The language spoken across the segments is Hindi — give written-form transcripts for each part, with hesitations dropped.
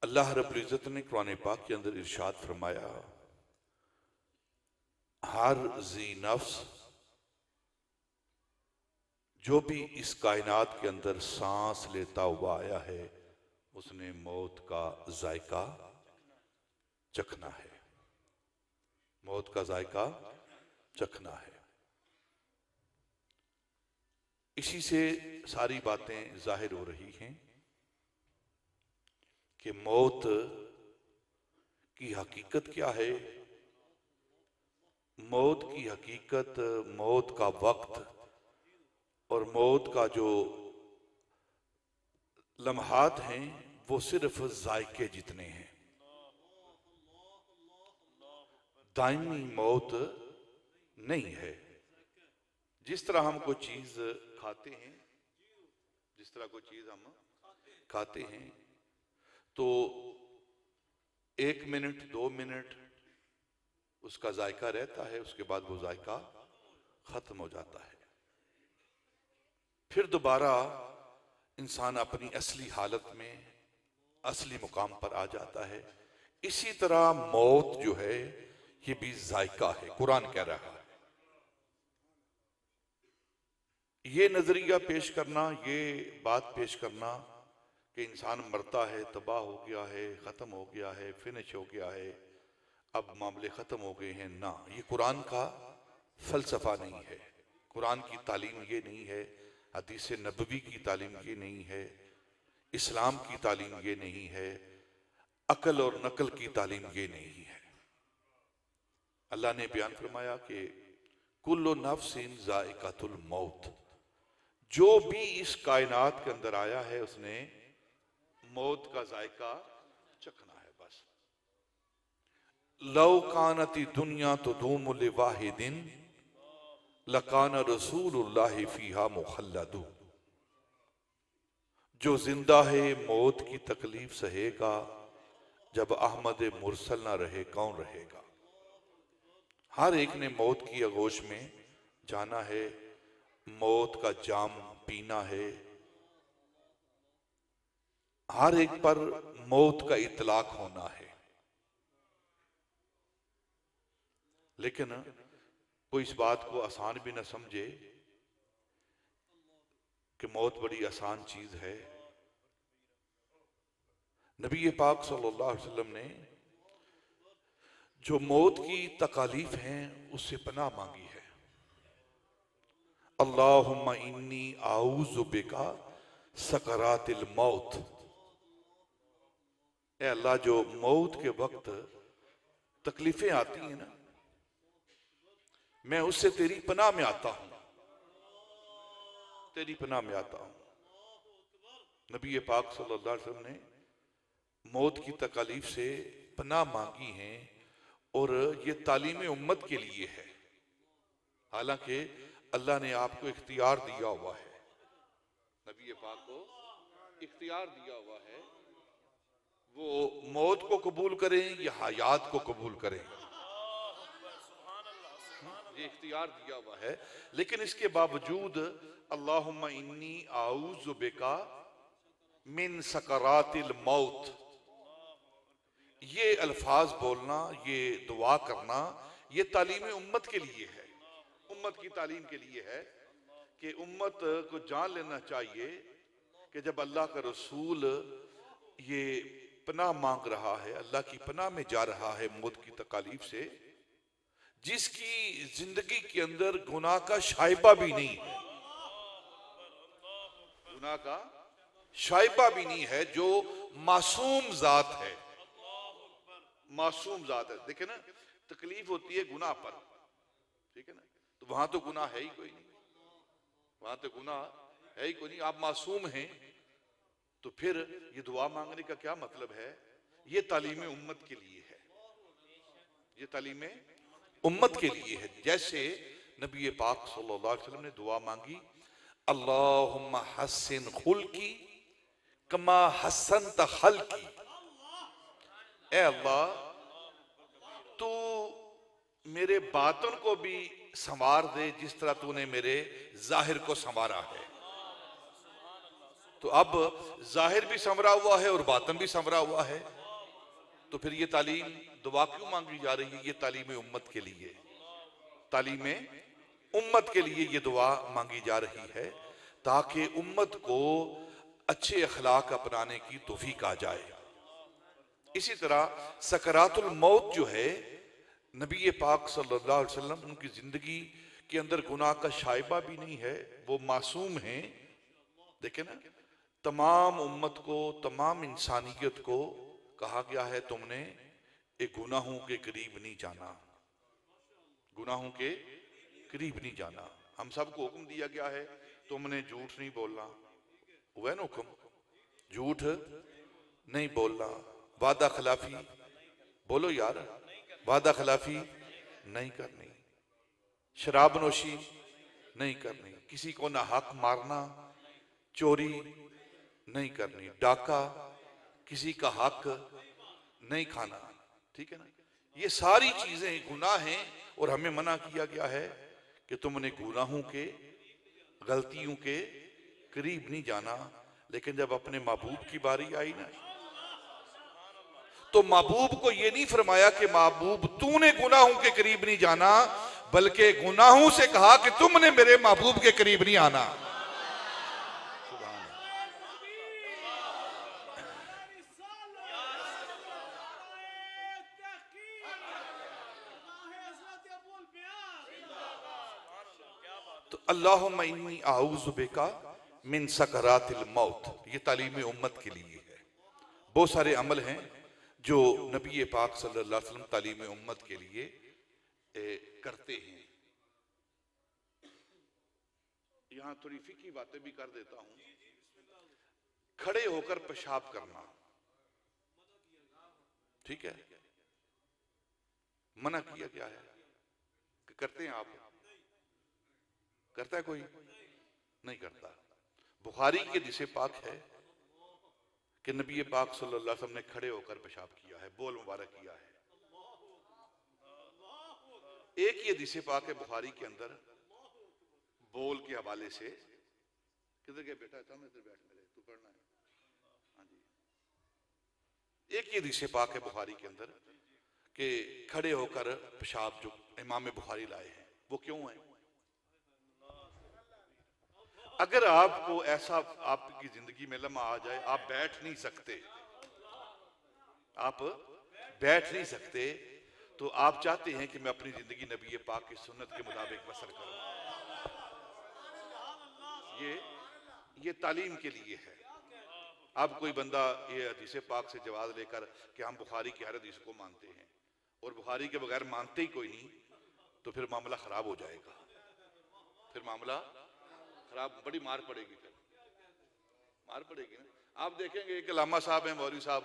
अल्लाह रब्बुल इज़्ज़त ने कुरान पाक के अंदर इरशाद फरमाया, हर जी नफ्स जो भी इस कायनात के अंदर सांस लेता हुआ आया है उसने मौत का जायका चखना है। मौत का जायका चखना है। इसी से सारी बातें जाहिर हो रही हैं कि मौत की हकीकत क्या है। मौत की हकीकत, मौत का वक्त और मौत का जो लम्हात हैं वो सिर्फ जायके जितने हैं। दायमी मौत नहीं है। जिस तरह हम कोई चीज खाते हैं, जिस तरह कोई चीज हम खाते हैं तो 1 मिनट 2 मिनट उसका जायका रहता है, उसके बाद वो जायका खत्म हो जाता है। फिर दोबारा इंसान अपनी असली हालत में, असली मुकाम पर आ जाता है। इसी तरह मौत जो है ये भी जायका है। कुरान कह रहा है, ये नजरिया पेश करना, ये बात पेश करना कि इंसान मरता है, तबाह हो गया है, खत्म हो गया है, फिनिश हो गया है, अब मामले खत्म हो गए हैं, ना, ये कुरान का फलसफा नहीं है। कुरान की तालीम ये नहीं है, हदीस नबवी की तालीम ये नहीं है, इस्लाम की तालीम ये नहीं है, अकल और नकल की तालीम ये नहीं है। अल्लाह ने बयान फरमाया कि कुल्लु नफ्सिन जायकातुल मौत, जो भी इस कायनात के अंदर आया है उसने मौत का जायका चखना है। बस लौ कानती दुनिया तो दूम लिवाहिदिन लकान रसूलुल्लाह फीहा मुखल्लदू, जो जिंदा है मौत की तकलीफ सहेगा, जब अहमद मुरसल ना रहे कौन रहेगा। हर एक ने मौत की आगोश में जाना है, मौत का जाम पीना है, हर एक पर मौत का इतलाक होना है। लेकिन कोई इस बात को आसान भी ना समझे कि मौत बड़ी आसान चीज है। नबी पाक सल्लल्लाहु अलैहि वसल्लम ने जो मौत की तकालीफ हैं उससे पनाह मांगी है। अल्लाहुम्मा इन्नी आऊज़ु बिका सकरातिल मौत, ए अल्लाह, जो मौत के वक्त तकलीफें आती हैं ना, मैं उससे तेरी पनाह में आता हूं, तेरी पनाह में आता हूं। नबी पाक सल्लल्लाहु अलैहि वसल्लम ने मौत की तकालीफ से पनाह मांगी है और ये तालीम उम्मत के लिए है। हालांकि अल्लाह ने आपको इख्तियार दिया हुआ है, नबी पाक को इख्तियार दिया हुआ है, वो मौत को कबूल करें या हयात को कबूल करें, ये इख्तियार दिया हुआ है। लेकिन इसके बावजूद अल्लाहुम्मा इन्नी आऊज़ु बिका मिन सकरातिल मौत, ये अल्फाज बोलना, ये दुआ करना, ये तालीम उम्मत के लिए है, उम्मत की तालीम के लिए है कि उम्मत को जान लेना चाहिए कि जब अल्लाह का रसूल ये पनाह मांग रहा है, अल्लाह की पनाह में जा रहा है मौत की तकालीफ से, जिसकी जिंदगी के अंदर गुनाह का शाइबा भी नहीं है, गुनाह का शाइबा भी नहीं है, जो मासूम जात है, मासूम जात है। देखिए ना, तकलीफ होती है गुनाह पर, ठीक है ना, तो वहां तो गुनाह है ही कोई नहीं, वहां तो गुनाह है ही कोई नहीं, आप मासूम हैं, तो फिर ये दुआ मांगने का क्या मतलब है। ये तालीम उम्मत के लिए है, ये तालीम उम्मत के लिए है। जैसे नबी पाक सल्लल्लाहु अलैहि वसल्लम ने दुआ मांगी, अल्लाहुम्मा हस्सिन खुल्की कमा हस्सनत खल्की, ए अल्लाह, तू मेरे बातन को भी संवार दे जिस तरह तूने मेरे जाहिर को संवारा है। तो अब जाहिर भी संवरा हुआ है और बातन भी संवरा हुआ है, तो फिर ये तालीम दुआ क्यों मांगी जा रही है? ये तालीम उम्मत के लिए, तालीम उम्मत के लिए ये दुआ मांगी जा रही है ताकि उम्मत को अच्छे अखलाक अपनाने की तौफीक आ जाए। इसी तरह सकरातुल मौत जो है, नबी पाक सल्लल्लाहु अलैहि वसल्लम उनकी जिंदगी के अंदर गुनाह का शाइबा भी नहीं है, वो मासूम हैं। देखे ना, तमाम उम्मत को, तमाम इंसानियत को कहा गया है तुमने एक गुनाहों के करीब नहीं जाना, गुनाहों के करीब नहीं जाना। हम सबको हुक्म दिया गया है तुमने झूठ नहीं बोलना, हुआ है ना हुक्म, झूठ नहीं बोलना, वादा खिलाफी, बोलो यार, वादा खिलाफी नहीं करनी, शराब नोशी नहीं करनी, किसी को ना हक मारना, चोरी नहीं करनी, डाका, किसी का हक नहीं खाना। ठीक है ना, ये सारी चीजें गुनाह हैं और हमें मना किया गया है कि तुमने गुनाहों के, गलतियों के करीब नहीं जाना। लेकिन जब अपने महबूब की बारी आई ना, तो महबूब को यह नहीं फरमाया कि महबूब तूने गुनाहों के करीब नहीं जाना, बल्कि गुनाहों से कहा कि तुमने मेरे महबूब के करीब नहीं आना। तो अल्लाहुम्मा इन्नी आऊज़ु बिका मिन सकरातिल मौत, ये तालीम उम्मत के लिए है। बहुत सारे अमल हैं जो नबी पाक सल्लल्लाहु अलैहि वसल्लम तालीम उम्मत के लिए करते हैं। यहां थोड़ी फिकी बातें भी कर देता हूं। खड़े होकर पेशाब करना, ठीक है, मना किया गया है कि करते हैं आप? करता है कोई? नहीं करता। बुखारी के हदीस पाक है कि नबी पाक सल्लल्लाहु अलैहि वसल्लम ने खड़े होकर पेशाब किया है, बोल मुबारक किया है। एक ही हदीस पाक है बुखारी के अंदर बोल के हवाले से, किधर गया बेटा, इधर बैठ, मेरे तू पढ़ना है। हाँ जी, एक ही हदीस पाक है बुखारी के अंदर कि खड़े होकर पेशाब जो इमाम बुखारी लाए हैं, वो क्यों है? अगर आपको ऐसा आपकी जिंदगी में लम्हा आ जाए, आप बैठ नहीं सकते, आप बैठ नहीं सकते, तो आप चाहते हैं कि मैं अपनी जिंदगी नबी पाक की सुन्नत के मुताबिक बसर करूं। ये तालीम के लिए है। अब कोई बंदा ये हदीस पाक से जवाब लेकर कि हम बुखारी की हर हदीस को मानते हैं और बुखारी के बगैर मानते ही कोई नहीं, तो फिर मामला खराब हो जाएगा, फिर मामला खराब, बड़ी मार पड़ेगी, फिर मार पड़ेगी ना। आप देखेंगे एक अल्लामा साहब हैं, मौलवी साहब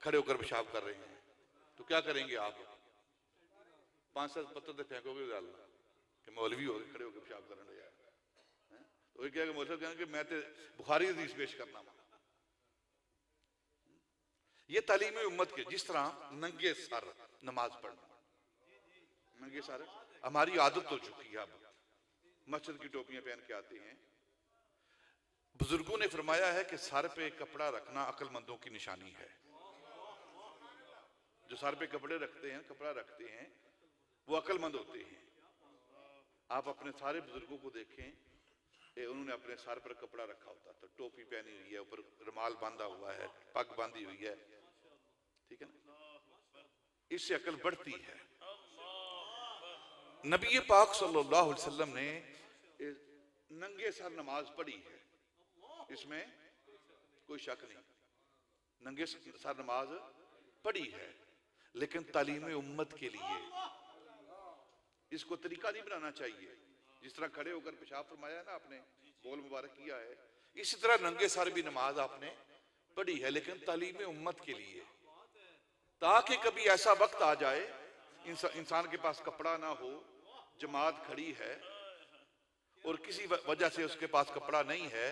खड़े होकर पेशाब कर रहे हैं, तो क्या करेंगे आप? 5-7 पत्थर तो फेंकोगे डाल कि मौलवी हो खड़े होकर पेशाब करने लगे। तो क्या मौलवी कहेंगे कि मैं तो बुखारी हदीस पेश करना। ये तालीम उम्मत के, जिस तरह नंगे सर नमाज पढ़ना, नंगे सर हमारी आदत हो चुकी है, अब मस्जिद की टोपियां पहन के आते हैं। बुजुर्गों ने फरमाया है कि सर पे कपड़ा रखना अक्लमंदों की निशानी है। जो सर पे कपड़े रखते हैं, कपड़ा रखते हैं, वो अक्लमंद होते हैं। आप अपने सारे बुजुर्गों को देखें, उन्होंने अपने सर पर कपड़ा रखा होता था, टोपी पहनी हुई है, ऊपर रुमाल बांधा हुआ है, पग बांधी हुई है, ठीक है ना, इससे अकल बढ़ती है। नबी पाक सल्लल्लाहु अलैहि वसल्लम ने नंगे सर नमाज पढ़ी है, इसमें कोई शक नहीं, नंगे सर नमाज पढ़ी है, लेकिन तालीम उम्मत के लिए इसको तरीका नहीं बनाना चाहिए। जिस तरह खड़े होकर पेशाब फरमाया है ना आपने, बोल मुबारक किया है, इसी तरह नंगे सर भी नमाज आपने पढ़ी है, लेकिन तालीम उम्मत के लिए, ताकि कभी ऐसा वक्त आ जाए इंसान के पास कपड़ा ना हो, जमात खड़ी है और किसी वजह से उसके पास कपड़ा नहीं है,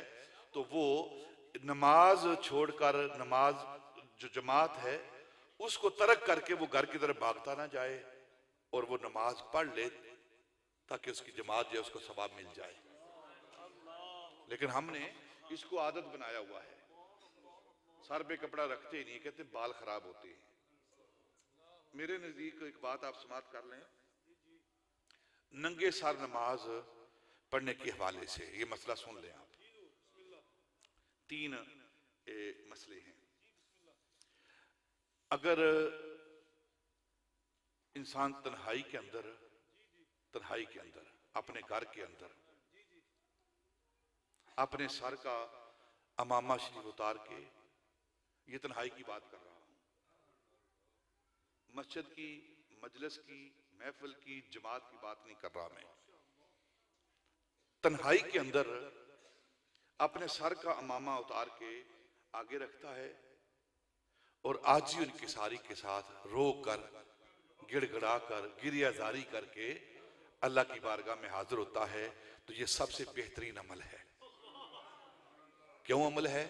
तो वो नमाज छोड़कर, नमाज जो जमात है उसको तर्क करके वो घर की तरफ भागता ना जाए और वो नमाज पढ़ ले ताकि उसकी जमात जो है उसको सवाब मिल जाए। लेकिन हमने इसको आदत बनाया हुआ है, सर पे कपड़ा रखते ही नहीं, कहते बाल खराब होते हैं। मेरे नजदीक एक बात आप समाप्त कर लें, नंगे सर नमाज पढ़ने के हवाले से ये मसला सुन लें आप। तीन मसले हैं। अगर इंसान तन्हाई के अंदर अपने घर के अंदर अपने सर का अमामा शरीफ उतार के, ये तन्हाई की बात कर रहा हूं, मस्जिद की, मजलिस की, महफिल की, जमात की बात नहीं कर रहा मैं, तन्हाई के अंदर अपने सर का अमामा उतार के आगे रखता है और आजी और इंकिसारी के साथ रो कर, गिड़गिड़ा कर, गिरियाजारी करके अल्लाह की बारगाह में हाजिर होता है, तो ये सबसे बेहतरीन अमल है। क्यों अमल है?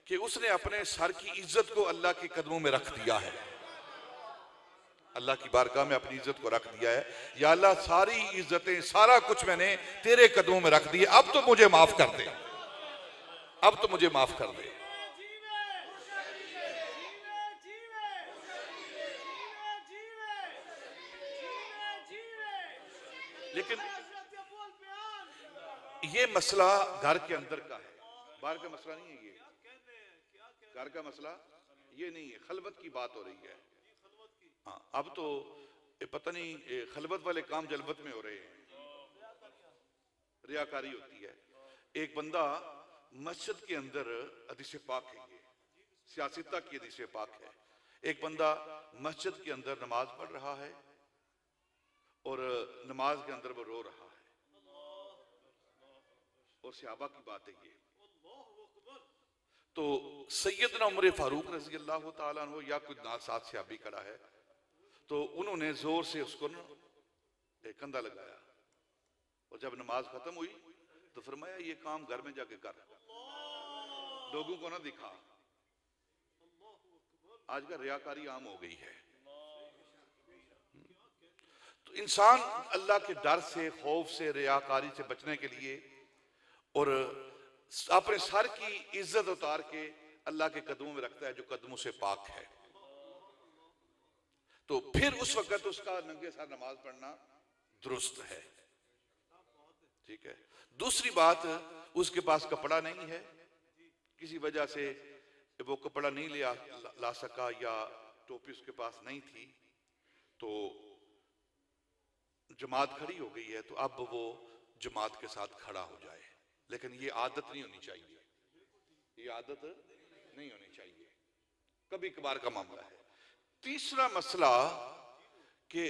कि उसने अपने सर की इज्जत को अल्लाह के कदमों में रख दिया है, अल्लाह की बारगाह में अपनी इज्जत को रख दिया है। या अल्लाह, सारी इज्जतें, सारा कुछ मैंने तेरे कदमों में रख दिया, अब तो मुझे माफ कर दे, अब तो मुझे माफ कर दे। लेकिन ये मसला घर के अंदर का है, बाहर का मसला नहीं है। ये घर का मसला ये नहीं है, खलवत की बात हो रही है। हाँ, अब तो पता नहीं खलवत वाले काम जलवत में हो रहे हैं, रियाकारी होती है। एक बंदा मस्जिद के अंदर, हदीस पाक है ये, सियासता की हदीस पाक है, एक बंदा मस्जिद के अंदर नमाज पढ़ रहा है और नमाज के अंदर वो रो रहा है, और सहाबा की बात है ये। तो सैयदना उमर फारूक रज़ी अल्लाह ताला अन्हु या कोई साथ सहाबी खड़ा है, तो उन्होंने जोर से उसको कंधा लगाया, और जब नमाज खत्म हुई तो फरमाया ये काम घर में जाके कर, लोगों को ना दिखा। आज का रियाकारी आम हो गई है। तो इंसान अल्लाह के डर से, खौफ से, रियाकारी से बचने के लिए और अपने सर की इज्जत उतार के अल्लाह के कदमों में रखता है जो कदमों से पाक है, तो फिर उस वक्त उसका नंगे सर नमाज पढ़ना दुरुस्त है। ठीक है। दूसरी बात, उसके पास कपड़ा नहीं है, किसी वजह से वो कपड़ा नहीं ला सका, या टोपी उसके पास नहीं थी, तो जमात खड़ी हो गई है, तो अब वो जमात के साथ खड़ा हो जाए। लेकिन ये आदत नहीं होनी चाहिए, ये आदत नहीं होनी चाहिए, कभी कभार का मामला है। तीसरा मसला कि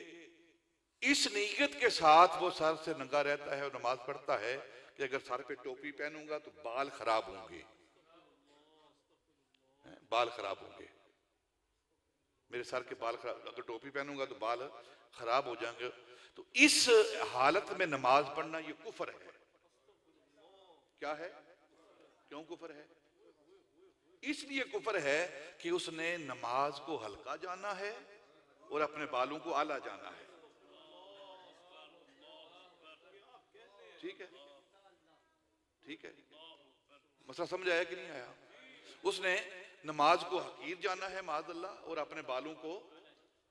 इस नीयत के साथ वो सर से नंगा रहता है और नमाज पढ़ता है कि अगर सर पे टोपी पहनूंगा तो बाल खराब होंगे, बाल खराब होंगे, मेरे सर के बाल खराब, अगर टोपी पहनूंगा तो बाल खराब हो जाएंगे। तो इस हालत में नमाज पढ़ना ये कुफर है। क्या है? क्यों कुफर है? इसलिए कुफर है कि उसने नमाज को हल्का जाना है और अपने बालों को आला जाना है। ठीक है, ठीक है, मसला समझ आया कि नहीं आया? उसने नमाज को हकीर जाना है माज़अल्लाह, और अपने बालों को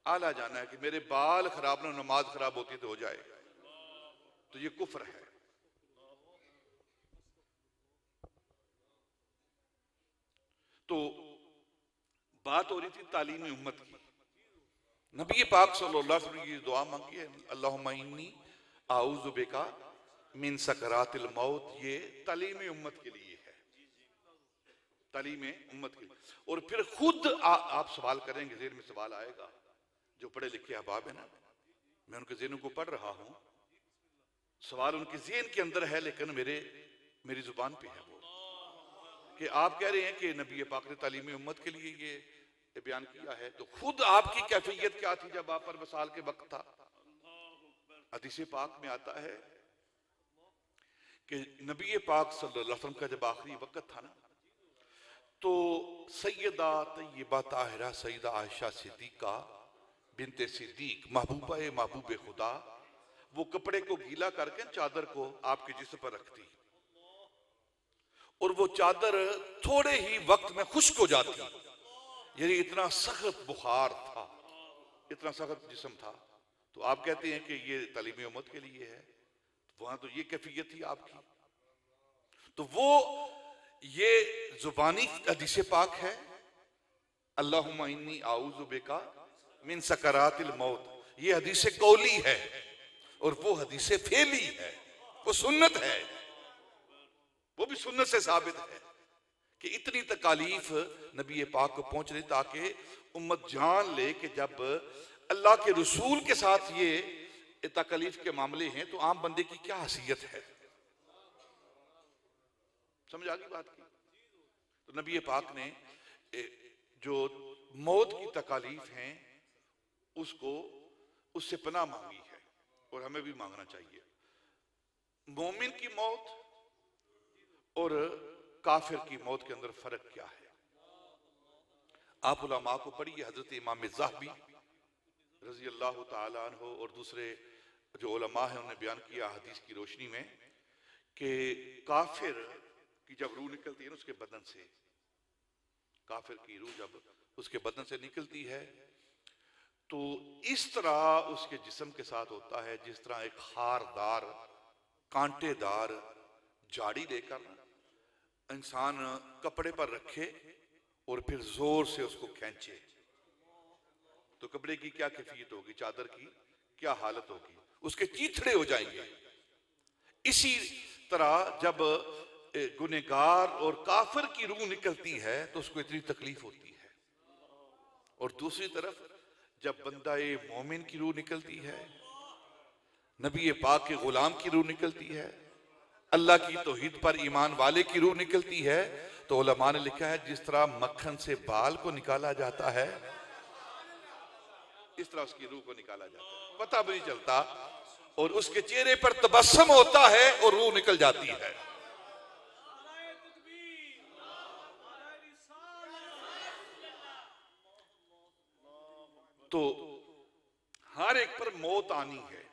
आला जाना है कि मेरे बाल खराब ना, नमाज खराब होती तो हो जाए, तो ये कुफर है। तो बात हो रही थी तालीम उम्मत की। नबी पाक सल्लल्लाहु अलैहि वसल्लम की दुआ मांगी है, अल्लाहुम्मा इन्नी आऊज़ु बिका मिन सकरातिल मौत, ये तालीम उम्मत के लिए है, तालीम उम्मत के लिए। और फिर खुद आप सवाल करेंगे, ज़हन में सवाल आएगा, जो पढ़े लिखे अहबाब है ना, मैं उनके ज़हनों को पढ़ रहा हूँ, सवाल उनके ज़हन के अंदर है, लेकिन मेरी जुबान पे है वो, कि आप कह रहे हैं कि नबी पाक ने तालीम उम्मत के लिए ये बयान किया है, तो खुद आपकी कैफियत क्या थी जब आप पर वसाल के वक्त था? हदीस पाक में आता है कि नबी पाक सल्लल्लाहु अलैहि वसल्लम का जब आखिरी वक्त था ना, तो सैयदा तय्यबा ताहिरा सैयदा आयशा सिद्दीका बिनते सिद्दीक महबूब खुदा, वो कपड़े को गीला करके चादर को आपके जिस्म पर रखती, और वो चादर थोड़े ही वक्त में खुश्क हो जाती, यानी इतना सख्त बुखार था, इतना सख्त जिस्म था। तो आप कहते हैं कि ये तालीमी उम्मत के लिए है, वहां तो ये कैफियत थी आपकी। तो वो ये जुबानी हदीस पाक है, अल्लाहुम्मा इन्नी आऊज़ु बिका मिन सकरातिल मौत, ये हदीस कौली है, और वो हदीस फेली है, वो सुन्नत है, वो भी सुन्नत से साबित है कि इतनी तकालीफ नबी पाक को पहुंच रही, ताकि उम्मत जान ले कि जब अल्लाह के रसूल के साथ ये तकालीफ के मामले हैं तो आम बंदे की क्या हैसियत है। समझ आ गई बात की। तो नबी पाक ने जो मौत की तकालीफ हैं उसको, उससे पनाह मांगी है, और हमें भी मांगना चाहिए। मोमिन की मौत और काफिर की मौत के अंदर फर्क क्या है? आप उलमा को पढ़िए, हजरत इमाम ज़ाहबी रजी अल्लाह तआला अन्हु और दूसरे जो उलमा हैं उन्होंने बयान किया हदीस की रोशनी में कि काफिर की जब रूह निकलती है ना उसके बदन से, काफिर की रूह जब उसके बदन से निकलती है तो इस तरह उसके जिस्म के साथ होता है जिस तरह एक खारदार कांटेदार झाड़ी लेकर इंसान कपड़े पर रखे और फिर जोर से उसको खींचे, तो कपड़े की क्या कैफियत होगी, चादर की क्या हालत होगी, उसके चीथड़े हो जाएंगे। इसी तरह जब गुनहगार और काफिर की रूह निकलती है तो उसको इतनी तकलीफ होती है, और दूसरी तरफ जब बंदा मोमिन की रूह निकलती है, नबी पाक के गुलाम की रूह निकलती है, अल्लाह की तौहीद पर ईमान वाले की रूह निकलती है, तो उलमा ने लिखा है जिस तरह मक्खन से बाल को निकाला जाता है इस तरह उसकी रूह को निकाला जाता है, पता भी नहीं चलता, और उसके चेहरे पर तबस्सुम होता है और रूह निकल जाती है। तो हर एक पर मौत आनी है,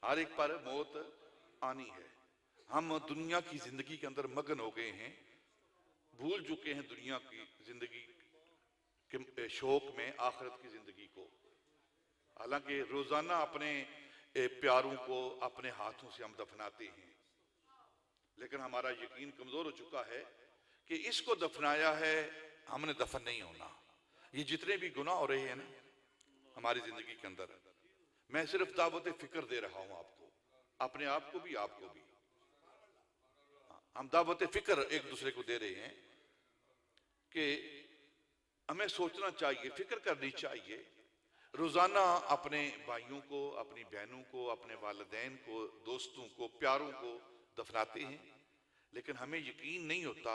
हर एक पर मौत आनी है। हम दुनिया की जिंदगी के अंदर मगन हो गए हैं, भूल चुके हैं दुनिया की जिंदगी के शौक में आखिरत की जिंदगी को। हालांकि रोजाना अपने प्यारों को अपने हाथों से हम दफनाते हैं, लेकिन हमारा यकीन कमजोर हो चुका है कि इसको दफनाया है, हमने दफन नहीं होना। ये जितने भी गुनाह हो रहे हैं ना हमारी जिंदगी के अंदर, मैं सिर्फ दावत फिक्र दे रहा हूं आपको, अपने आप को भी आपको भी। हम दावत फिक्र एक दूसरे को दे रहे हैं कि हमें सोचना चाहिए, फिक्र करनी चाहिए। रोजाना अपने भाइयों को, अपनी बहनों को, अपने वालिदैन को, दोस्तों को, प्यारों को दफनाते हैं, लेकिन हमें यकीन नहीं होता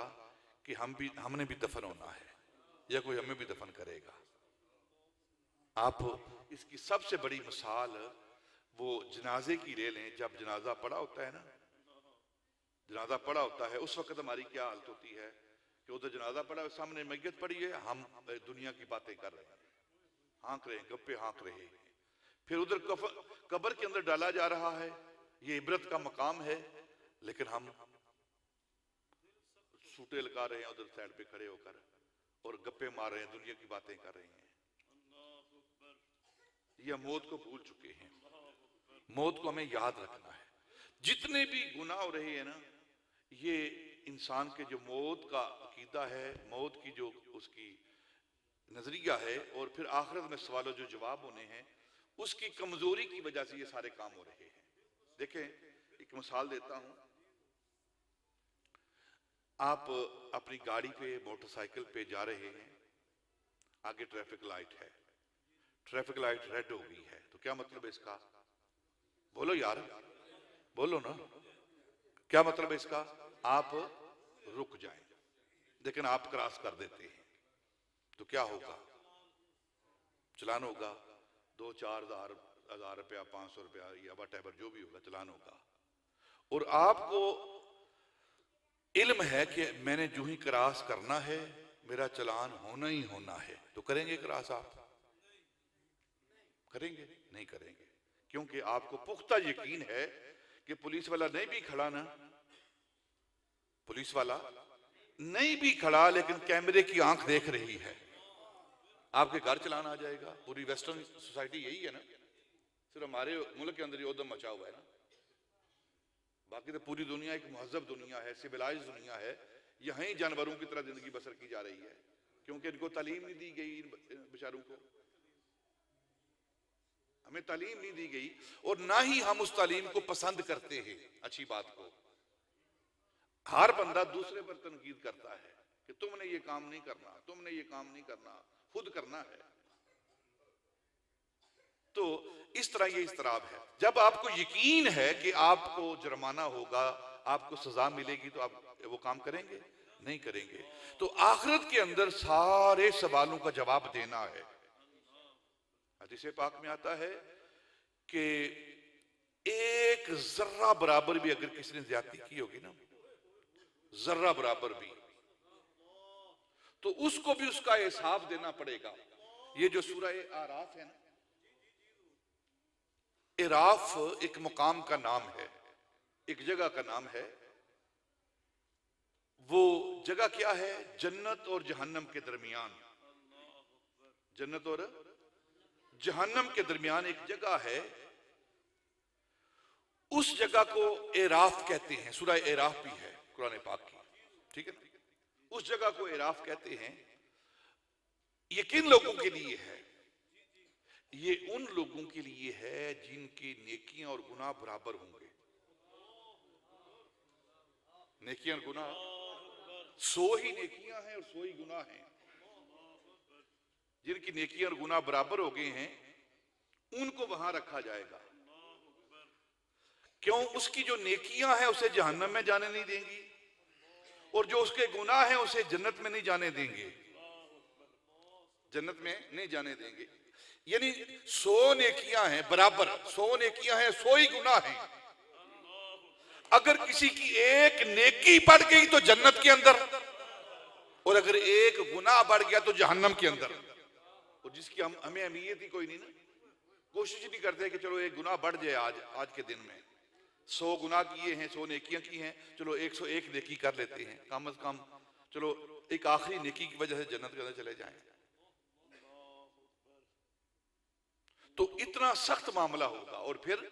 कि हमने भी दफन होना है या कोई हमें भी दफन करेगा। आप इसकी सबसे बड़ी मिसाल वो जनाजे की ले लें। जब जनाजा पड़ा होता है ना, जनाजा पड़ा होता है उस वक्त हमारी क्या हालत होती है कि उधर जनाजा पड़ा है, सामने मैयत पड़ी है, हम दुनिया की बातें कर रहे हैं, हाँक रहे हैं, गप्पे हाँक रहे हैं। फिर उधर कब्र के अंदर डाला जा रहा है, ये इबरत का मकाम है, लेकिन हम सूटे लगा रहे हैं उधर साइड पे खड़े होकर और गप्पे मार रहे हैं, दुनिया की बातें कर रहे हैं। यह मौत को भूल चुके हैं। मौत को हमें याद रखना है। जितने भी गुनाह हो रहे हैं ना, ये इंसान के जो मौत का अकीदा है, मौत की जो उसकी नजरिया है, और फिर आखिरत में सवालों जो जवाब होने हैं, उसकी कमजोरी की वजह से ये सारे काम हो रहे हैं। देखें, एक मिसाल देता हूं। आप अपनी गाड़ी पे, मोटरसाइकिल पे जा रहे हैं, आगे ट्रैफिक लाइट है, ट्रैफिक लाइट रेड हो गई है, तो क्या मतलब है इसका? बोलो यार, बोलो ना, क्या मतलब है इसका? आप रुक जाएं, लेकिन आप क्रॉस कर देते हैं तो क्या होगा? चलान होगा, 2-4 हज़ार रुपया, 500 रुपया या वट एवर जो भी होगा, चलान होगा। और आपको इल्म है कि मैंने जो ही क्रॉस करना है मेरा चलान होना ही होना है, तो करेंगे क्रॉस? आप करेंगे? नहीं करेंगे, क्योंकि आपको पुख्ता यकीन है कि पुलिस वाला नहीं भी खड़ा ना, पुलिस वाला नहीं भी खड़ा लेकिन कैमरे की आंख देख रही है, आपके घर चलाना आ जाएगा। पूरी वेस्टर्न सोसाइटी यही है ना, सिर्फ हमारे मुल्क के अंदर ये उद्यम मचा हुआ है ना, बाकी तो पूरी दुनिया एक महजब दुनिया है, सिविलाइज दुनिया है। यहीं जानवरों की तरह जिंदगी बसर की जा रही है, क्योंकि इनको तालीम नहीं दी गई, इन बेचारों को हमें तालीम नहीं दी गई, और ना ही हम उस तालीम को पसंद करते हैं। अच्छी बात को हर बंदा दूसरे पर तनकीद करता है कि तुमने ये काम नहीं करना, तुमने ये काम नहीं करना, खुद करना है। तो इस तरह ये इस्तराब है। जब आपको यकीन है कि आपको जुर्माना होगा, आपको सजा मिलेगी, तो आप वो काम करेंगे? नहीं करेंगे। तो आखिरत के अंदर सारे सवालों का जवाब देना है। हदीस पाक में आता है कि एक जर्रा बराबर भी अगर किसी ने ज्यादती की होगी ना, जर्रा बराबर भी, तो उसको भी उसका हिसाब देना पड़ेगा। ये जो सूरह आराफ है ना, इराफ एक मुकाम का नाम है, एक जगह का नाम है। वो जगह क्या है? जन्नत और जहन्नम के दरमियान, जन्नत और जहन्नम के दरमियान एक जगह है, उस जगह को इराफ कहते हैं। सूरह इराफ भी है कुरान पाक की, ठीक है ना? उस जगह को इराफ कहते हैं। ये किन लोगों के लिए है? ये उन लोगों के लिए है जिनकी नेकियां और गुनाह बराबर होंगे। नेकियां और गुनाह, 100 ही नेकियां हैं और 100 ही गुनाह हैं। जिनकी नेकियां और गुनाह बराबर हो गए हैं, उनको वहां रखा जाएगा। क्यों? उसकी जो नेकियां हैं उसे जहन्नम में जाने नहीं देंगी, और जो उसके गुनाह हैं उसे जन्नत में नहीं जाने देंगे, जन्नत में नहीं जाने देंगे। यानी 100 नेकियां हैं बराबर, 100 नेकियां हैं, 100 ही गुनाह हैं। अगर किसी की एक नेकी बढ़ गई तो जन्नत के अंदर, और अगर एक गुनाह बढ़ गया तो जहन्नम के अंदर। और जिसकी हमें अहमियत ही कोई नहीं ना, कोशिश नहीं करते कि चलो एक गुनाह बढ़ जाए आज के दिन में। 100 गुनाह किए हैं, 100 नेकियां की हैं, चलो 101 नेकी कर लेते हैं कम से कम, चलो एक आखिरी नेकी की वजह से जन्नत के अंदर चले जाएं। तो इतना सख्त मामला होगा। और फिर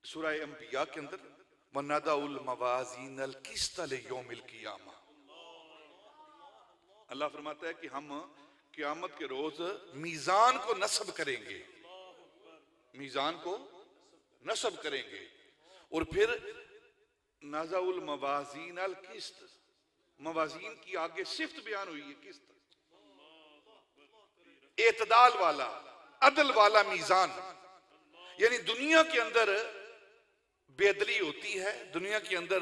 सूरह अंबिया के अंदर वनादाउल मवाजीनल किस्त लियौमिल क़ियामा, अल्लाह फरमाता है कि हम क़यामत के रोज मीजान को नस्ब करेंगे, मीजान को नस्ब करेंगे। और फिर नज़ाउल मवाजीनल किस्त, मवाजीन की आगे सिफ्त बयान हुई है, किस्त, एतदाल वाला, अदल वाला मीजान। यानी दुनिया के अंदर बेदली होती है, दुनिया के अंदर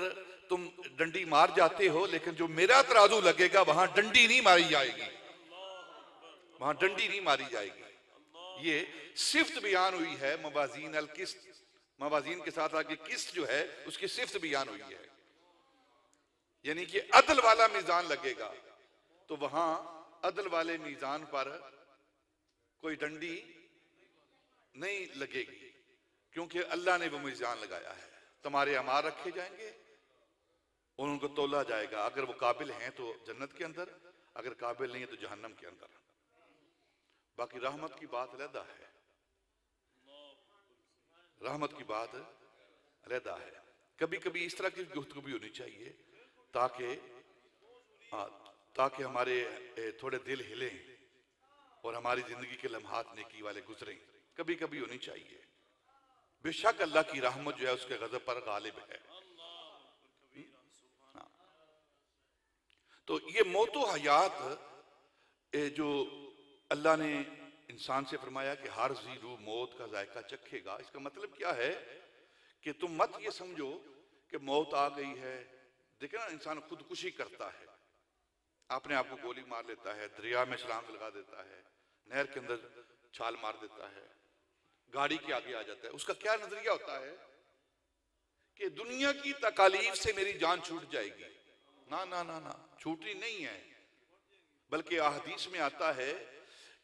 तुम डंडी मार जाते हो, लेकिन जो मेरा तराजू लगेगा वहां डंडी नहीं मारी जाएगी, वहां डंडी नहीं मारी जाएगी। ये सिफ्त बयान हुई है मवाजीन अल किस्त, मवाजीन के साथ आगे किस्त जो है उसकी सिफ्त बयान हुई है। यानी कि अदल वाला मीजान लगेगा, तो वहां अदल वाले मीजान पर कोई डंडी नहीं लगेगी, क्योंकि अल्लाह ने वो मीजान लगाया है। तुम्हारे अमाल रखे जाएंगे और उनको तोला जाएगा। अगर वो काबिल हैं तो जन्नत के अंदर, अगर काबिल नहीं है तो जहन्नम के अंदर। बाकी रहमत की बात अलहदा है, रहमत की बात अलहदा है। कभी कभी इस तरह की गुफ्तगू भी होनी चाहिए ताकि हमारे थोड़े दिल हिले और हमारी जिंदगी के लम्हात नेकी वाले गुजरे। कभी कभी होनी चाहिए। बेशक अल्लाह की रहमत जो है उसके गज़ब पर गालिब है। तो ये मौतो हयात जो अल्लाह ने इंसान से फरमाया कि हर जी रूह मौत का जायका चखेगा, इसका मतलब क्या है कि तुम मत ये समझो कि मौत आ गई है। देखे ना, इंसान खुदकुशी करता है, अपने आप को गोली मार लेता है, दरिया में छलांग लगा देता है, नहर के अंदर छाल मार देता है, गाड़ी के आगे आ जाता है। उसका क्या नजरिया होता है कि दुनिया की तकालीफ से मेरी जान छूट जाएगी। ना ना ना ना, छूटनी नहीं है। बल्कि अहदीस में आता है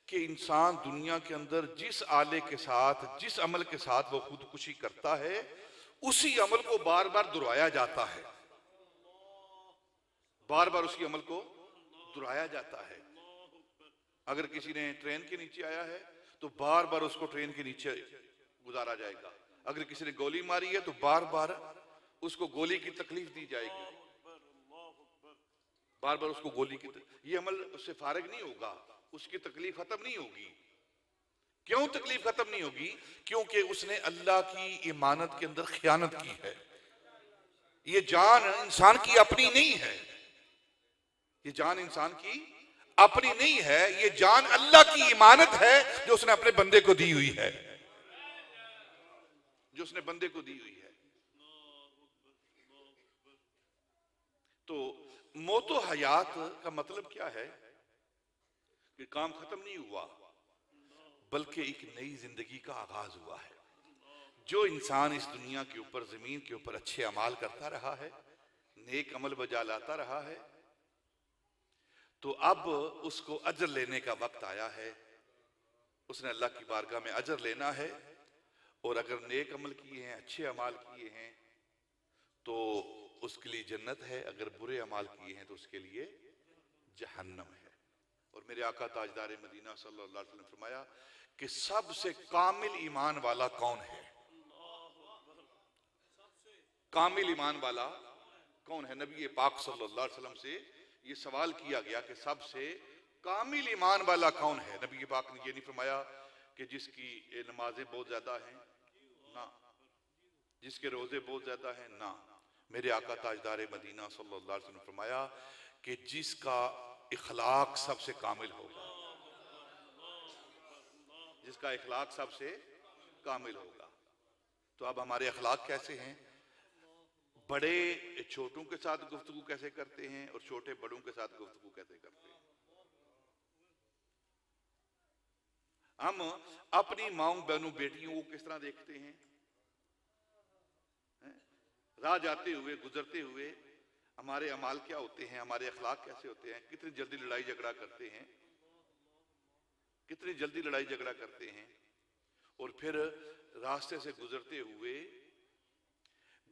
कि इंसान दुनिया के अंदर जिस आले के साथ, जिस अमल के साथ वो खुदकुशी करता है, उसी अमल को बार बार दोहराया जाता है। बार बार उसकी अमल को दोहराया जाता है। अगर किसी ने ट्रेन के नीचे आया है तो बार बार उसको ट्रेन के नीचे गुजारा जाएगा। अगर किसी ने गोली मारी है तो बार बार उसको गोली की तकलीफ दी जाएगी, बार बार उसको गोली की ये अमल उससे फारिग नहीं होगा, उसकी तकलीफ खत्म नहीं होगी। क्यों तकलीफ खत्म नहीं होगी? क्योंकि उसने अल्लाह की इमानत के अंदर खयानत की है। ये जान इंसान की अपनी नहीं है, ये जान इंसान की अपनी नहीं है, ये जान अल्लाह की इमानत है जो उसने अपने बंदे को दी हुई है, जो उसने बंदे को दी हुई है। तो मौतो हयात का मतलब क्या है कि काम खत्म नहीं हुआ बल्कि एक नई जिंदगी का आगाज हुआ है। जो इंसान इस दुनिया के ऊपर, जमीन के ऊपर अच्छे अमाल करता रहा है, नेक अमल बजा लाता रहा है, तो अब उसको अजर लेने का वक्त आया है। उसने अल्लाह की बारगाह में अजर लेना है। और अगर नेक अमल किए हैं, अच्छे अमाल किए हैं तो उसके लिए जन्नत है, अगर बुरे अमाल किए हैं तो उसके लिए जहन्नम है। और मेरे आका ताजदार मदीना सल्लल्लाहु अलैहि वसल्लम ने फरमाया कि सबसे कामिल ईमान वाला कौन है? कामिल ईमान वाला कौन है? नबी पाक सल्लल्लाहु अलैहि वसल्लम से ये सवाल किया गया कि सबसे कामिल ईमान वाला कौन है। नबी पाक ने ये नहीं फरमाया कि जिसकी नमाजें बहुत ज्यादा हैं, ना, जिसके रोजे बहुत ज्यादा हैं, ना। मेरे आका ताजदार मदीना सल्लल्लाहु अलैहि वसल्लम ने फरमाया कि जिसका इखलाक सबसे कामिल होगा, जिसका इखलाक सबसे कामिल होगा। तो अब हमारे अखलाक कैसे हैं? बड़े छोटों के साथ गुफ्तगू कैसे करते हैं और छोटे बड़ों के साथ गुफ्तगू कैसे करते हैं? हम अपनी माओं बहनों बेटियों को किस तरह देखते हैं? राह जाते हुए, गुजरते हुए हमारे अमाल क्या होते हैं, हमारे अखलाक कैसे होते हैं? कितनी जल्दी लड़ाई झगड़ा करते हैं, कितनी जल्दी लड़ाई झगड़ा करते हैं। और फिर रास्ते से गुजरते हुए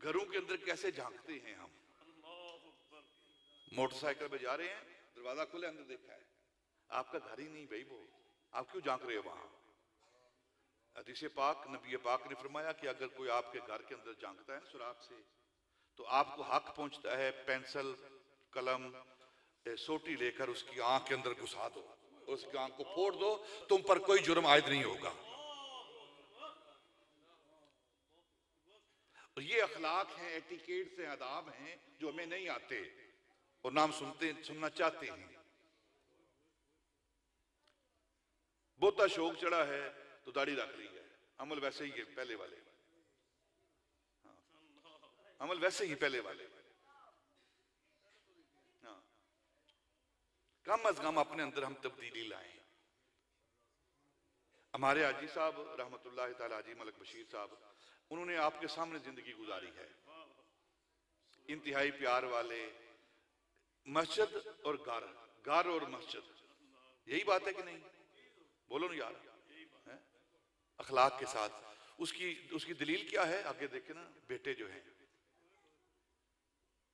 घरों के अंदर कैसे झांकते हैं हम। मोटरसाइकिल पे जा रहे हैं, दरवाजा खुले, अंदर देखा है, आपका घर ही नहीं भाई, वो आप क्यों झांक रहे हो वहां? हदीस पाक, नबी पाक ने फरमाया कि अगर कोई आपके घर के अंदर झांकता है सुराख से तो आपको हक पहुंचता है पेंसिल, कलम, सोटी लेकर उसकी आंख के अंदर घुसा दो, उसकी आंख को फोड़ दो, तुम पर कोई जुर्म आयद नहीं होगा। और ये अखलाक हैं, एटिकेट्स हैं, आदाब हैं जो हमें नहीं आते और नाम सुनना चाहते हैं। बहुता शौक चढ़ा है तो दाढ़ी रख ली है, अमल वैसे ही है पहले वाले, अमल वैसे ही पहले वाले। हाँ, कम अज कम अपने अंदर हम तब्दीली लाएं। हमारे हाजी साहब रहमतुल्लाह ताला हाजी मलिक बशीर साहब, उन्होंने आपके सामने जिंदगी गुजारी है, इंतहाई प्यार वाले। मस्जिद और घर, घर और मस्जिद, यही बात है कि नहीं? बोलो ना यार, अखलाक के साथ। उसकी दलील क्या है? आगे देखे ना, बेटे जो हैं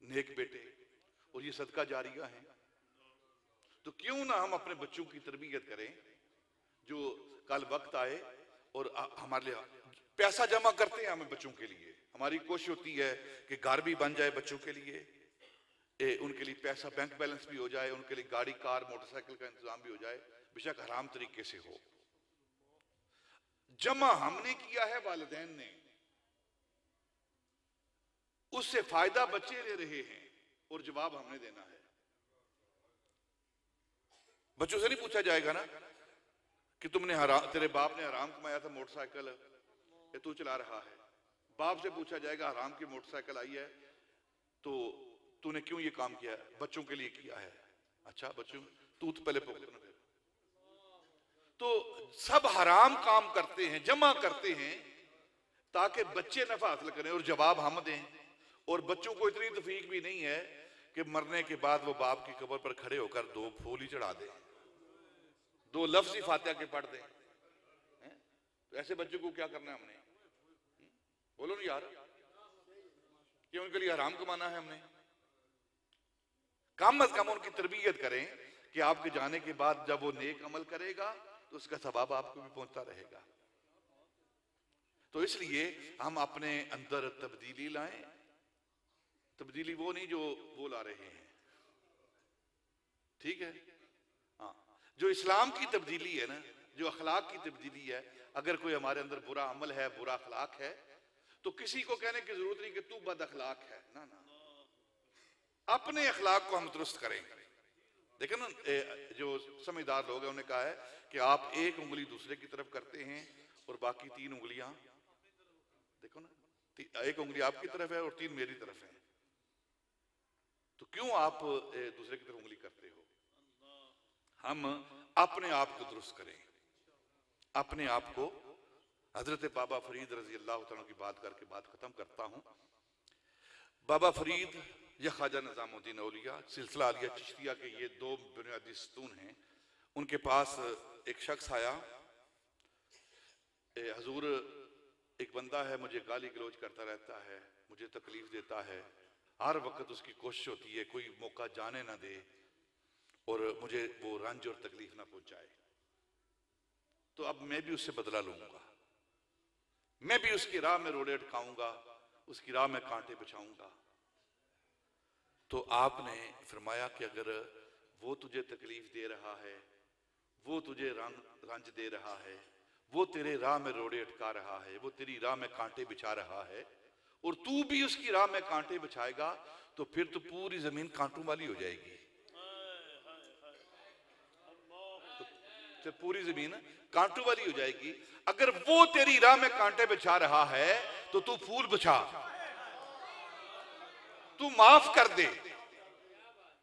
नेक बेटे, और ये सदका जारिया है। तो क्यों ना हम अपने बच्चों की तरबियत करें जो कल वक्त आए और हमारे लिए पैसा जमा करते हैं हमें बच्चों के लिए। हमारी कोशिश होती है कि घर भी बन जाए बच्चों के लिए, उनके लिए पैसा बैंक बैलेंस भी हो जाए, उनके लिए गाड़ी कार मोटरसाइकिल का इंतजाम भी हो जाए, बेशक हराम तरीके से हो। जमा हमने किया है, वालिदैन ने, उससे फायदा बच्चे ले रहे हैं और जवाब हमने देना है। बच्चों से नहीं पूछा जाएगा ना कि तुमने तेरे बाप ने हराम कमाया था मोटरसाइकिल, ये तू चला रहा है। बाप से पूछा जाएगा हराम की मोटरसाइकिल आई है तो तूने क्यों ये काम किया है? बच्चों के लिए किया है। अच्छा बच्चों, तू तो पहले भुगतना। तो सब हराम काम करते हैं, जमा करते हैं ताकि बच्चे नफा हासिल करें और जवाब हम दें। और बच्चों को इतनी तफीक भी नहीं है कि मरने के बाद वो बाप की कब्र पर खड़े होकर 2 फूल ही चढ़ा दें, 2 लफ्ज ही फातिहा के पढ़ दें। तो ऐसे बच्चों को क्या करना है हमने? बोलो ना यार, कि उनके लिए हराम कमाना है हमने? कम अज कम उनकी तरबियत करें कि आपके जाने के बाद जब वो नेक अमल करेगा तो उसका सवाब आपको भी पहुंचता रहेगा। तो इसलिए हम अपने अंदर तब्दीली लाएं। तब्दीली वो नहीं जो वो ला रहे हैं, ठीक है। हाँ, जो इस्लाम की तब्दीली है ना, जो अखलाक की तब्दीली है, अगर कोई हमारे अंदर बुरा अमल है, बुरा अखलाक है, तो किसी को कहने की जरूरत नहीं कि तू बद अखलाक है, ना ना, अपने अखलाक को हम दुरुस्त करें। देखो ना, जो समझदार लोग हैं उन्होंने कहा है कि आप एक उंगली दूसरे की तरफ करते हैं और बाकी 3 उंगलियां, देखो ना, एक उंगली आपकी तरफ है और 3 मेरी तरफ है, तो क्यों आप दूसरे की तरफ उंगली करते हो? हम अपने आप को दुरुस्त करें, अपने आप को। हजरत बाबा फरीद रजी अल्लाह तआला की बात करके बात खत्म करता हूं। बाबा फरीद या ख्वाजा निजामुद्दीन औलिया, सिलसिला आलिया चिश्तिया के ये 2 बुनियादी सतून हैं। उनके पास एक शख्स आया, हजूर एक बंदा है, मुझे गाली गलौज करता रहता है, मुझे तकलीफ देता है, हर वक्त उसकी कोशिश होती है कोई मौका जाने ना दे और मुझे वो रंज और तकलीफ ना पहुंचाए, तो अब मैं भी उससे बदला लूंगा, मैं भी उसकी राह में रोड़े अटकाऊंगा, उसकी राह में कांटे बिछाऊंगा। तो आपने फरमाया कि अगर वो तुझे तकलीफ दे रहा है, वो तुझे रंज दे रहा है, वो तेरे राह में रोड़े अटका रहा है, वो तेरी राह में कांटे बिछा रहा है, और तू भी उसकी राह में कांटे बिछाएगा, तो फिर तो पूरी जमीन कांटों वाली हो जाएगी। तो पूरी जमीन कांटों वाली हो जाएगी। अगर वो तेरी राह में कांटे बिछा रहा है तो तू फूल बिछा, तू माफ कर दे,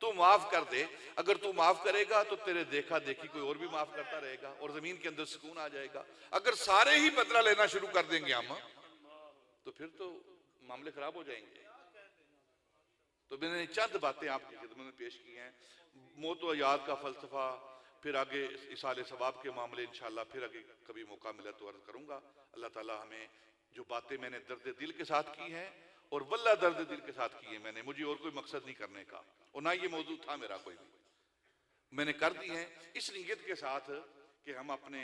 तू माफ कर दे। अगर तू माफ करेगा तो तेरे देखा देखी कोई और भी माफ करता रहेगा और जमीन के अंदर सुकून आ जाएगा। अगर सारे ही बदला लेना शुरू कर देंगे हम, तो फिर तो मामले खराब हो जाएंगे। तो मैंने चंद बातें आपकी खिदमत में पेश की हैं। मौत व याद का फलसफा, फिर आगे इसाले सवाब के मामले इंशाअल्लाह फिर आगे कभी मौका मिला तो अर्ज करूंगा। अल्लाह ताला हमें जो बातें मैंने दर्द दिल के साथ की हैं, और वल्ला दर्द दिल के साथ की है मैंने, मुझे और कोई मकसद नहीं करने का और ना ये मौजूद था मेरा कोई भी, मैंने कर दी है इस नीयत के साथ कि हम अपने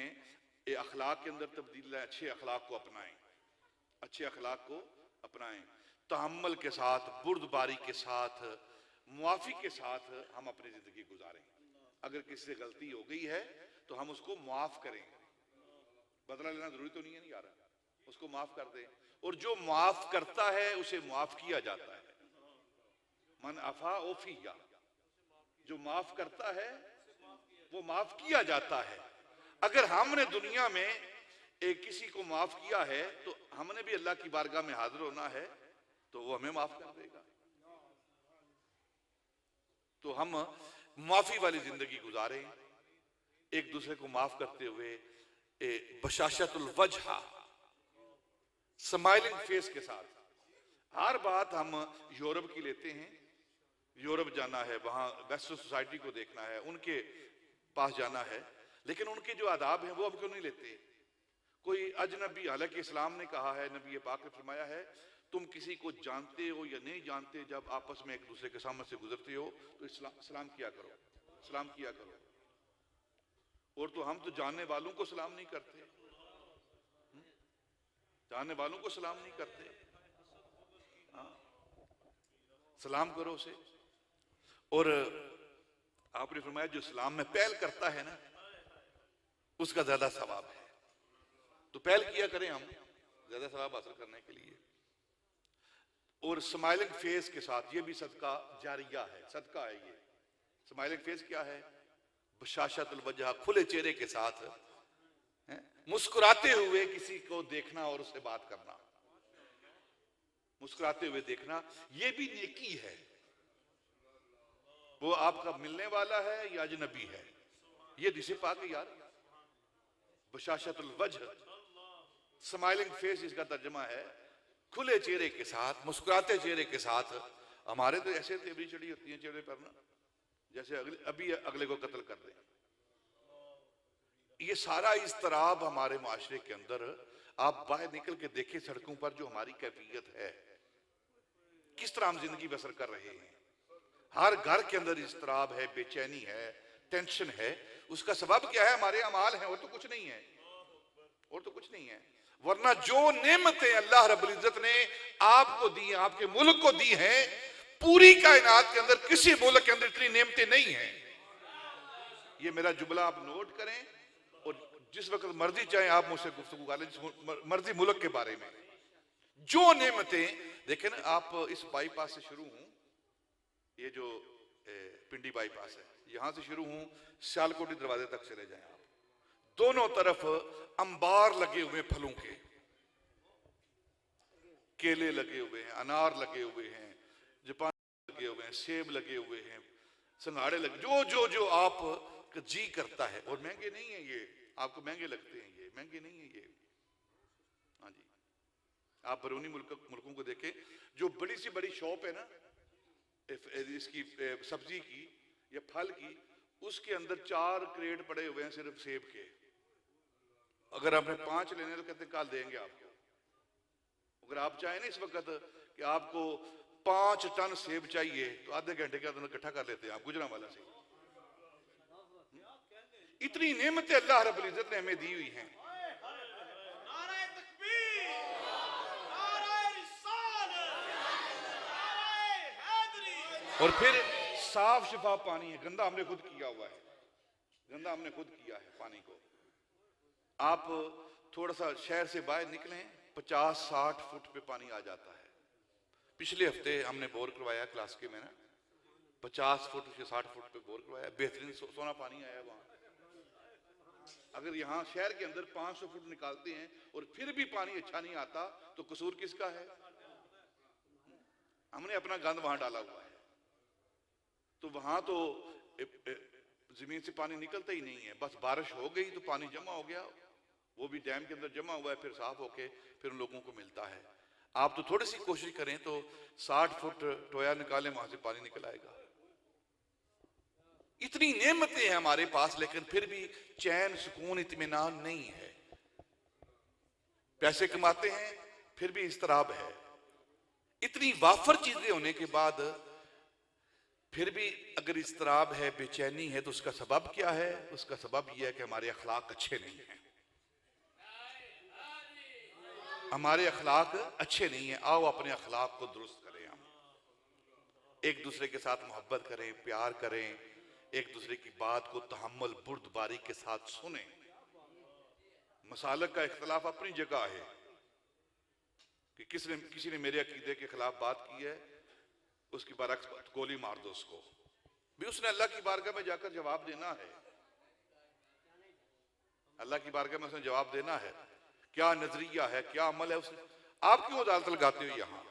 अखलाक के अंदर तब्दील लाएं, अच्छे अखलाक को अपनाएं, अच्छे अखलाक को अपनाएं, तहम्मुल के साथ, बुर्दबारी के साथ, मुआफी के साथ हम अपनी जिंदगी गुजारें। अगर किसी से गलती हो गई है तो हम उसको माफ करें, बदला लेना जरूरी तो नहीं है, नहीं आ रहा, उसको माफ कर दें। और जो माफ करता है उसे माफ किया जाता है। मन अफा ओफिया, जो माफ करता है वो माफ किया जाता है। अगर हमने दुनिया में एक किसी को माफ किया है तो हमने भी अल्लाह की बारगाह में हाजिर होना है, तो वो हमें माफ कर देगा। तो हम माफी वाली जिंदगी गुजारें, एक दूसरे को माफ करते हुए, बशाशतुल वजहा, स्माइलिंग फेस के साथ। हर बात हम यूरोप की लेते हैं, यूरोप जाना है, वहां वेस्टर्न सोसाइटी को देखना है, उनके पास जाना है, लेकिन उनके जो आदाब हैं वो हम क्यों नहीं लेते? कोई अजनबी, हालांकि इस्लाम ने कहा है, नबी पाक ने फरमाया है, तुम किसी को जानते हो या नहीं जानते, जब आपस में एक दूसरे के सामने से गुजरते हो तो सलाम किया करो, सलाम किया करो। और तो हम तो जानने वालों को सलाम नहीं करते, जानने वालों को सलाम नहीं करते। हाँ, सलाम करो उसे। और आपने फरमाया जो इस्लाम में पहल करता है ना उसका ज्यादा सवाब है, तो पहल किया करें हम ज्यादा सवाब हासिल करने के लिए। और स्माइलिंग फेस के साथ, ये भी सदका जारिया है, सदका है ये। स्माइलिंग फेस क्या है? बशाशतुल वजह, खुले चेहरे के साथ मुस्कुराते हुए किसी को देखना और उससे बात करना, मुस्कुराते हुए देखना, ये भी नेकी है। वो आपका मिलने वाला है या अजनबी है, ये दिसे पाक यार। बशाशतुल वजह, स्माइलिंग फेस, इसका तर्जमा है खुले चेहरे के साथ, मुस्कुराते चेहरे के साथ। हमारे तो ऐसे तेवरी चढ़ी होती है चेहरे पर ना, जैसे अभी अगले को कत्ल कर दें। ये सारा इज़्तिराब हमारे माशरे के अंदर, आप बाहर निकल के देखें सड़कों पर जो हमारी कैफियत है, किस तरह हम जिंदगी बसर कर रहे हैं। हर घर के अंदर इस्तराब है, बेचैनी है, टेंशन है। उसका सबब क्या है? हमारे अमाल हैं, और तो कुछ नहीं है, और तो कुछ नहीं है। वरना जो नेमतें अल्लाह रब्बुल इज्जत ने आपको दी, आपके मुल्क को दी हैं, पूरी कायनात के अंदर किसी मुल्क के अंदर इतनी नेमतें नहीं हैं। ये मेरा जुमला आप नोट करें, और जिस वक्त मर्जी चाहे आप मुझसे गुफ्तगू कर लें, जिस मर्जी मुल्क के बारे में। जो नेमतें, देखें ना, आप इस बाईपास से शुरू हूं, ये जो पिंडी बाईपास है, यहां से शुरू हूं, सियालकोटी दरवाजे तक चले जाएं आप, दोनों तरफ अंबार लगे हुए फलों के, केले लगे हुए हैं, अनार लगे हुए हैं, जापान लगे हुए हैं, सेब लगे हुए हैं, संघाड़े लगे, जो जो जो आप जी करता है। और महंगे नहीं है ये, आपको महंगे लगते हैं, ये महंगे नहीं है ये। हाँ जी, आप बरूनी मुल्कों को देखें, जो बड़ी सी बड़ी शॉप है ना इसकी सब्जी की या फल की, उसके अंदर 4 क्रेट पड़े हुए हैं सिर्फ सेब के। अगर आपने 5 लेने तो कहते कल देंगे आपको। अगर आप चाहें ना इस वक्त कि आपको 5 टन सेब चाहिए, तो आधे घंटे के अंदर इकट्ठा कर लेते हैं आप गुजरांवाला से। इतनी नेमतें अल्लाह रब्बुल इज्जत ने हमें दी हुई हैं। और फिर साफ शफाफ पानी है, गंदा हमने खुद किया हुआ है, गंदा हमने खुद किया है पानी को। आप थोड़ा सा शहर से बाहर निकलें, 50-60 फुट पे पानी आ जाता है। पिछले हफ्ते हमने बोर करवाया क्लास के में ना, 50 फुट से 60 फुट पे बोर करवाया, बेहतरीन सोना पानी आया वहां। अगर यहाँ शहर के अंदर 500 फुट निकालते हैं और फिर भी पानी अच्छा नहीं आता, तो कसूर किसका है? हमने अपना गंद वहां डाला हुआ है। तो वहां तो जमीन से पानी निकलता ही नहीं है, बस बारिश हो गई तो पानी जमा हो गया, वो भी डैम के अंदर जमा हुआ है, फिर साफ होके फिर उन लोगों को मिलता है। आप तो थोड़ी सी कोशिश करें तो 60 फुट टोया निकालें, वहां से पानी निकल आएगा। इतनी नेमतें हैं हमारे पास, लेकिन फिर भी चैन, सुकून, इत्मीनान नहीं है। पैसे कमाते हैं फिर भी इस्तराब है। इतनी वाफर चीजें होने के बाद फिर भी अगर इस्तराब है, बेचैनी है, तो उसका सबब क्या है? उसका सबब यह है कि हमारे अखलाक अच्छे नहीं हैं। हमारे अखलाक अच्छे नहीं है। आओ अपने अखलाक को दुरुस्त करें। हम एक दूसरे के साथ मोहब्बत करें, प्यार करें, एक दूसरे की बात को तहम्मुल, बुर्दबारी के साथ सुने। मसालक का इख्तलाफ अपनी जगह है कि किसी ने मेरे अकीदे के खिलाफ बात की है, उसकी बरक्स गोली मार दो उसको भी। उसने अल्लाह की बारगाह में जाकर जवाब देना है। अल्लाह की बारगाह में उसने जवाब देना है, क्या नजरिया है, क्या अमल है उसने। आप क्यों अदालत लगाते हो? यहां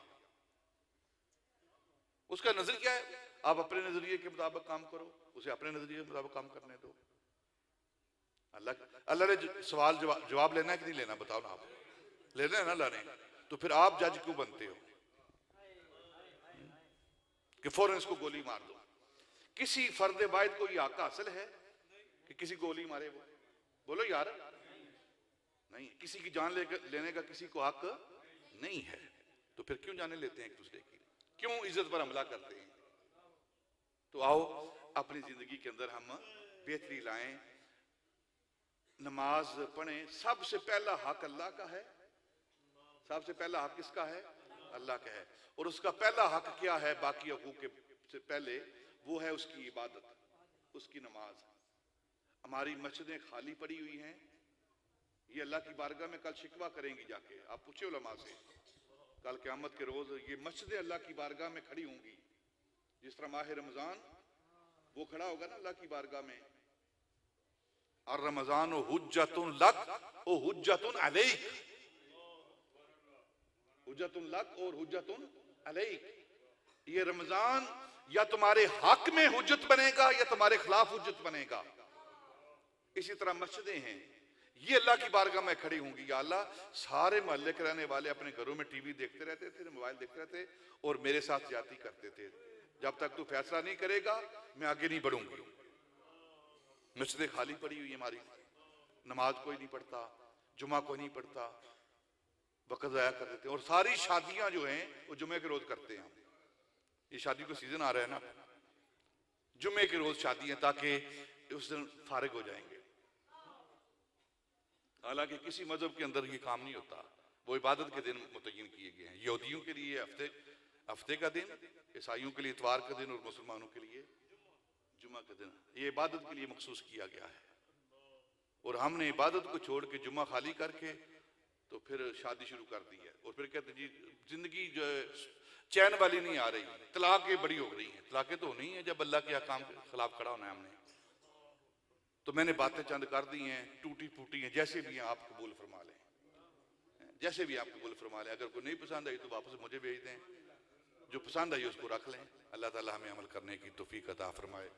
उसका नजर क्या है? आप अपने नजरिए के मुताबिक काम करो, उसे अपने नजरिए के मुताबिक काम करने दो। अल्लाह ने सवाल जवाब लेना है कि नहीं लेना? बताओ ना। आप लेना है ना? लाने तो फिर आप जज क्यों बनते हो कि फौरन इसको गोली मार दो? किसी फर्द वाहिद को यह हक हासिल है कि किसी गोली मारे? वो बोलो यार, नहीं। किसी की जान लेने का किसी को हक नहीं है, तो फिर क्यों जाने लेते हैं एक दूसरे की? क्यों इज्जत पर हमला करते हैं? तो आओ अपनी जिंदगी के अंदर हम बेहतरी लाएं, नमाज पढ़ें। सबसे पहला हक अल्लाह का है। सबसे पहला हक किसका है? अल्लाह का है। और उसका पहला हक क्या है बाकी हकूक के से पहले? वो है उसकी इबादत, उसकी नमाज। हमारी मस्जिदें खाली पड़ी हुई हैं, ये अल्लाह की बारगाह में कल शिकवा करेंगी जाके। आप पूछे उलमा से, कल क़यामत के रोज ये मस्जिदें अल्लाह की बारगाह में खड़ी होंगी। जिस तरह माह रमजान वो खड़ा होगा ना अल्लाह की बारगाह में, और रमजान हुज्जतुन लक ओ हुज्जतुन अलैक, हुज्जतुन लक और हुज्जतुन अलैक। ये रमजान या तुम्हारे हक में हुज्जत बनेगा या तुम्हारे खिलाफ हुज्जत बनेगा। इसी तरह मस्जिदें हैं, ये अल्लाह की बारगाह में खड़ी होंगी। या अल्लाह, सारे मोहल्ले के रहने वाले अपने घरों में टीवी देखते रहते थे, मोबाइल देखते रहते और मेरे साथ ज्यादती करते थे। जब तक तू फैसला नहीं करेगा मैं आगे नहीं बढ़ूंगी। मस्जिदें खाली पड़ी हुई हमारी, नमाज कोई नहीं पढ़ता, जुमा कोई नहीं पढ़ता, वक़्त ज़ाया कर देते हैं। और सारी शादियां जो हैं वो जुमे के रोज करते हैं। ये शादी का सीजन आ रहा है ना, जुम्मे के रोज शादी है ताकि उस दिन फारिग हो जाएंगे। हालांकि किसी मजहब के अंदर ये काम नहीं होता, वो इबादत के दिन मुतय्यन किए गए हैं। यहूदियों के लिए हफ्ते का दिन, ईसाइयों के लिए इतवार का दिन और मुसलमानों के लिए जुम्मा का दिन, ये इबादत के लिए मखसूस किया गया है। और हमने इबादत को छोड़ के जुम्मा खाली करके तो फिर शादी शुरू कर दी है। और फिर कहते जी जिंदगी जो है चैन वाली नहीं आ रही, तलाकें बड़ी हो रही हैं। तलाकें तो होनी है जब अल्लाह के अहकाम के खिलाफ खड़ा होना है हमने। तो मैंने बातें चंद कर दी हैं, टूटी फूटी हैं, जैसे भी हैं आप कबूल फरमा लें, जैसे भी आप कबूल फरमा लें। अगर कोई नहीं पसंद आई तो वापस मुझे भेज दें, जो पसंद आई उसको रख लें। अल्लाह ताला हमें अमल करने की तौफीक अता फरमाए।